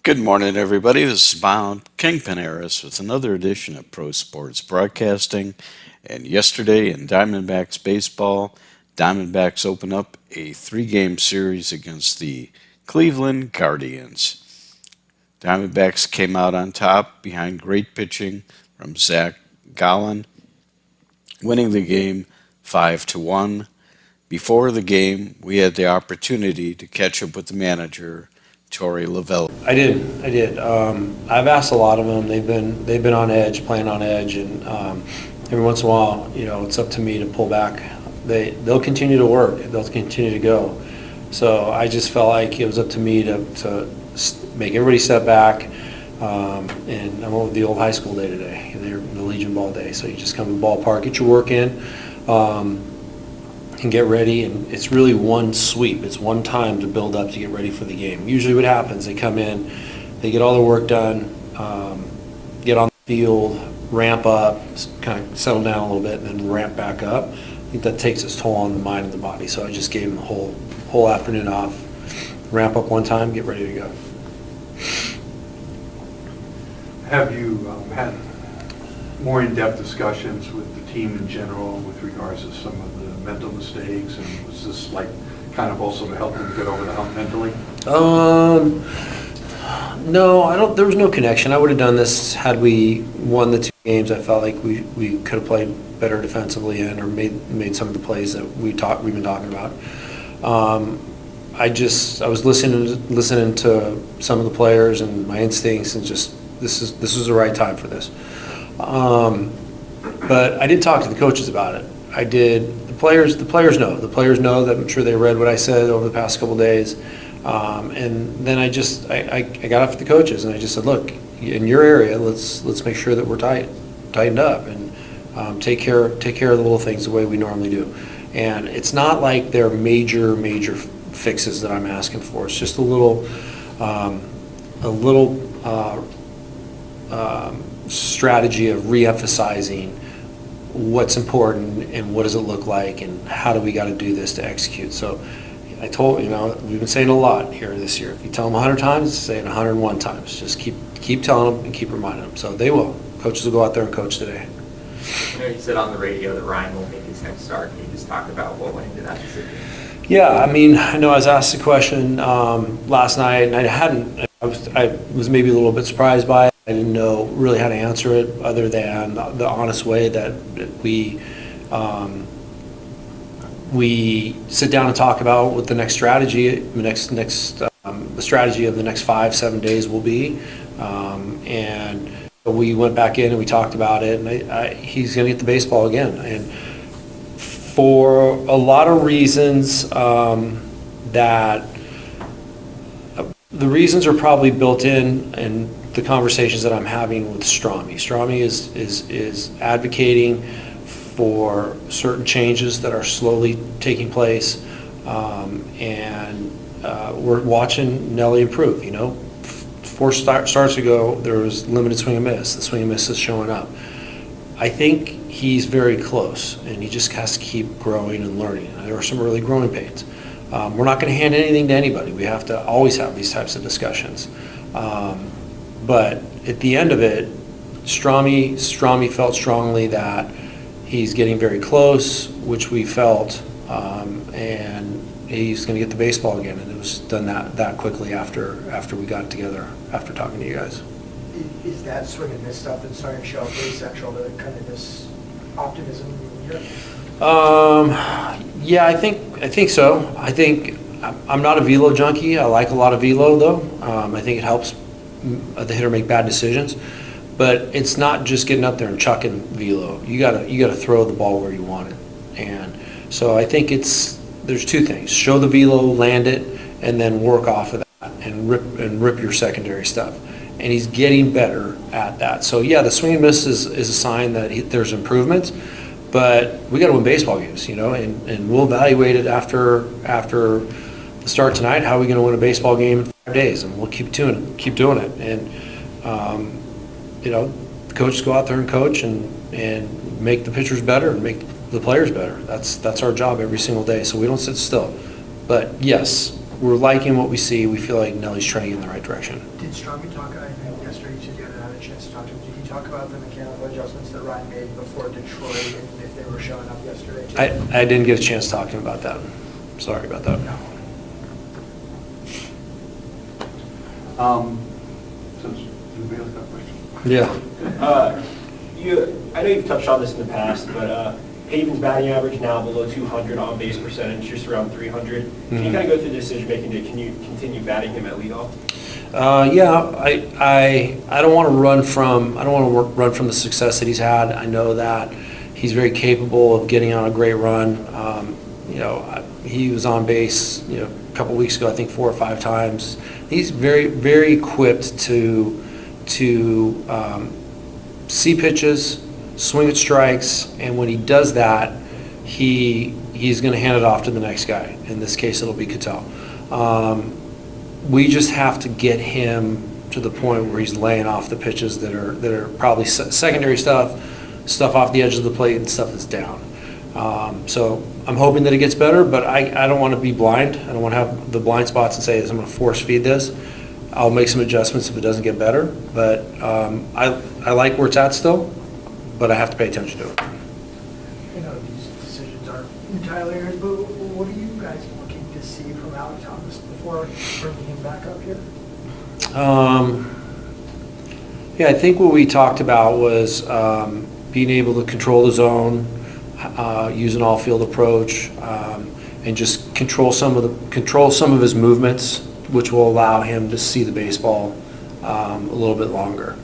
Good morning, everybody. This is Bob Kingpin Harris with another edition of Pro Sports Broadcasting. And yesterday in Diamondbacks baseball, Diamondbacks open up a three-game series against the Cleveland Guardians. Diamondbacks came out on top behind great pitching from Zach Gallen, winning the game 5-1. Before the game, we had the opportunity to catch up with the manager, Torey Lovell. I did. I've asked a lot of them. They've been on edge, playing on edge, and every once in a while, it's up to me to pull back. They'll continue to work. They'll continue to go. So I just felt like it was up to me to make everybody step back. And I went with the old high school day today, the Legion Ball day. So you just come to the ballpark, get your work in. And get ready, and it's really one sweep. It's one time to build up to get ready for the game. Usually what happens, they come in, they get all their work done, get on the field, ramp up, kind of settle down a little bit, and then ramp back up. I think that takes its toll on the mind and the body, so I just gave them the whole afternoon off, ramp up one time, get ready to go. Have you had more in-depth discussions with the team in general with regards to some of the mental mistakes, and was this like kind of also to help them get over the hump mentally? No, I don't. There was no connection. I would have done this had we won the two games. I felt like we could have played better defensively and or made some of the plays that we've been talking about. I was listening to some of the players and my instincts, and just this was the right time for this. But I did talk to the coaches about it. I did. The players know. The players know that. I'm sure they read what I said over the past couple of days. And then I got off the coaches and I just said, look, in your area, let's make sure that we're tightened up and take care of the little things the way we normally do. And it's not like they're major fixes that I'm asking for. It's just a little strategy of re-emphasizing what's important and what does it look like and how do we got to do this to execute. So I told, we've been saying a lot here this year. If you tell them 100 times, say it 101 times. Just keep telling them and keep reminding them. So they will. Coaches will go out there and coach today. You said on the radio that Ryan will make his next start. Can you just talk about what went into that decision? Yeah, I know I was asked the question last night, and I was maybe a little bit surprised by it. I didn't know really how to answer it other than the honest way that we sit down and talk about what the next strategy, the strategy of the next 5-7 days will be. And we went back in and we talked about it, and he's going to get the baseball again. And for a lot of reasons that the reasons are probably built in the conversations that I'm having with Strami. Strami is advocating for certain changes that are slowly taking place, and we're watching Nelly improve. 4 starts ago, there was limited swing and miss. The swing and miss is showing up. I think he's very close, and he just has to keep growing and learning. There are some early growing pains. We're not going to hand anything to anybody. We have to always have these types of discussions. But at the end of it, Strami felt strongly that he's getting very close, which we felt, and he's going to get the baseball again. And it was done that quickly after we got together, after talking to you guys. Is that swing and miss stuff that's starting to show up really central to kind of this optimism here? Yeah, I think so. I'm not a velo junkie. I like a lot of velo though. I think it helps the hitter make bad decisions, but it's not just getting up there and chucking velo. You gotta throw the ball where you want it. And so I think there's two things: show the velo, land it, and then work off of that and rip your secondary stuff. And he's getting better at that. So yeah, the swing and miss is a sign that there's improvements. But we got to win baseball games, and we'll evaluate it after the start tonight. How are we going to win a baseball game in 5 days? And we'll keep doing it. And the coaches go out there and coach and make the pitchers better and make the players better. That's our job every single day. So we don't sit still. But yes, we're liking what we see. We feel like Nelly's trending in the right direction. Did Strumby talk, I know yesterday you said you hadn't had a chance to talk to him, did he talk about the mechanical adjustments that Ryan made before Detroit and if they were showing up yesterday? too? I didn't get a chance to talk to him about that. Sorry about that. No. Since anybody else got a question? Yeah. I know you've touched on this in the past, but Hayden's batting average now below 200, on base percentage just around 300. Can you kind of go through the decision making to can you continue batting him at leadoff? Yeah, I don't want to run from the success that he's had. I know that he's very capable of getting on a great run. He was on base, a couple weeks ago, I think 4 or 5 times. He's very, very equipped to see pitches, swing at strikes, and when he does that, he's going to hand it off to the next guy. In this case, it'll be Cattell. We just have to get him to the point where he's laying off the pitches that are probably secondary stuff off the edge of the plate, and stuff that's down. So I'm hoping that it gets better, but I don't want to be blind. I don't want to have the blind spots and say, I'm going to force feed this. I'll make some adjustments if it doesn't get better, but I like where it's at still, but I have to pay attention to it. I know these decisions aren't entirely yours, but what are you guys looking to see from Alec Thomas before bringing him back up here? Yeah, I think what we talked about was being able to control the zone, use an all-field approach, and just control some of his movements, which will allow him to see the baseball a little bit longer.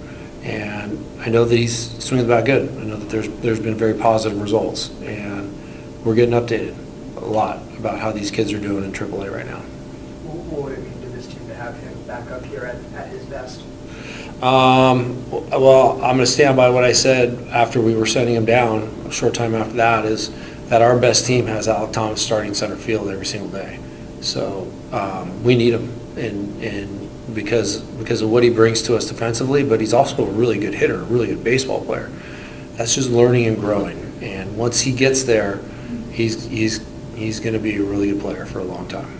And I know that he's swinging the bat good. I know that there's been very positive results, and we're getting updated a lot about how these kids are doing in AAA right now. What would it mean to this team to have him back up here at his best? Well, I'm going to stand by what I said after we were sending him down. A short time after that is that our best team has Alec Thomas starting center field every single day. So we need him, and because of what he brings to us defensively, but he's also a really good hitter, a really good baseball player. That's just learning and growing. And once he gets there, he's going to be a really good player for a long time.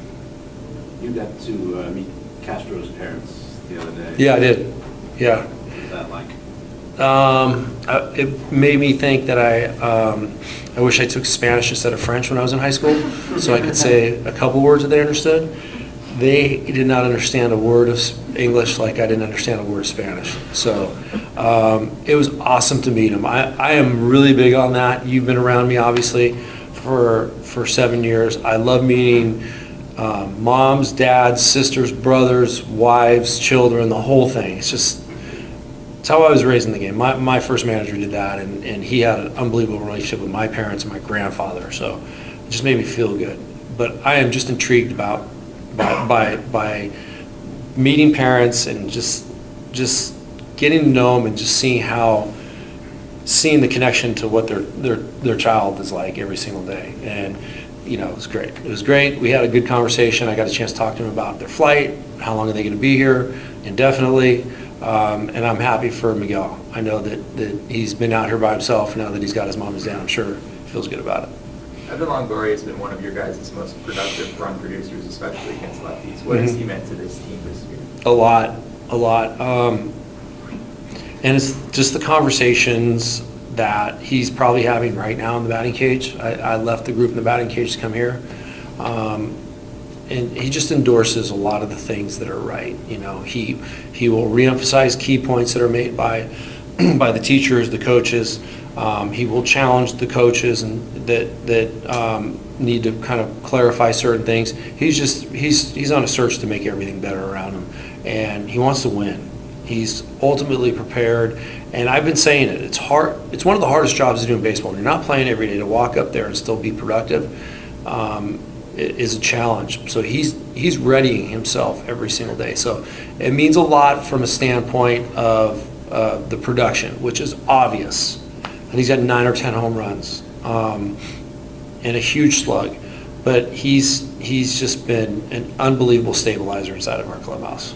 You got to meet Castro's parents the other day. Yeah, I did. Yeah. What was that like? It made me think that I wish I took Spanish instead of French when I was in high school, so I could say a couple words that they understood. They did not understand a word of English like I didn't understand a word of Spanish. So it was awesome to meet them. I am really big on that. You've been around me, obviously, for 7 years. I love meeting moms, dads, sisters, brothers, wives, children, the whole thing. It's how I was raised in the game. My first manager did that, and he had an unbelievable relationship with my parents and my grandfather, so it just made me feel good. But I am just intrigued by meeting parents and just getting to know them and just seeing the connection to what their child is like every single day. And it was great. It was great. We had a good conversation. I got a chance to talk to them about their flight, how long are they going to be here indefinitely, and I'm happy for Miguel. I know that he's been out here by himself now that he's got his mom and his dad. I'm sure he feels good about it. Evan Longoria has been one of your guys' most productive run producers, especially against lefties. What has he meant to this team this year? A lot. And it's just the conversations that he's probably having right now in the batting cage. I left the group in the batting cage to come here. And he just endorses a lot of the things that are right. He will reemphasize key points that are made by the teachers, the coaches. He will challenge the coaches and that need to kind of clarify certain things. He's on a search to make everything better around him, and he wants to win. He's ultimately prepared, and I've been saying it. It's hard. It's one of the hardest jobs to do in baseball. You're not playing every day. To walk up there and still be productive is a challenge. So he's readying himself every single day. So it means a lot from a standpoint of the production, which is obvious. And he's got 9 or 10 home runs and a huge slug. But he's just been an unbelievable stabilizer inside of our clubhouse.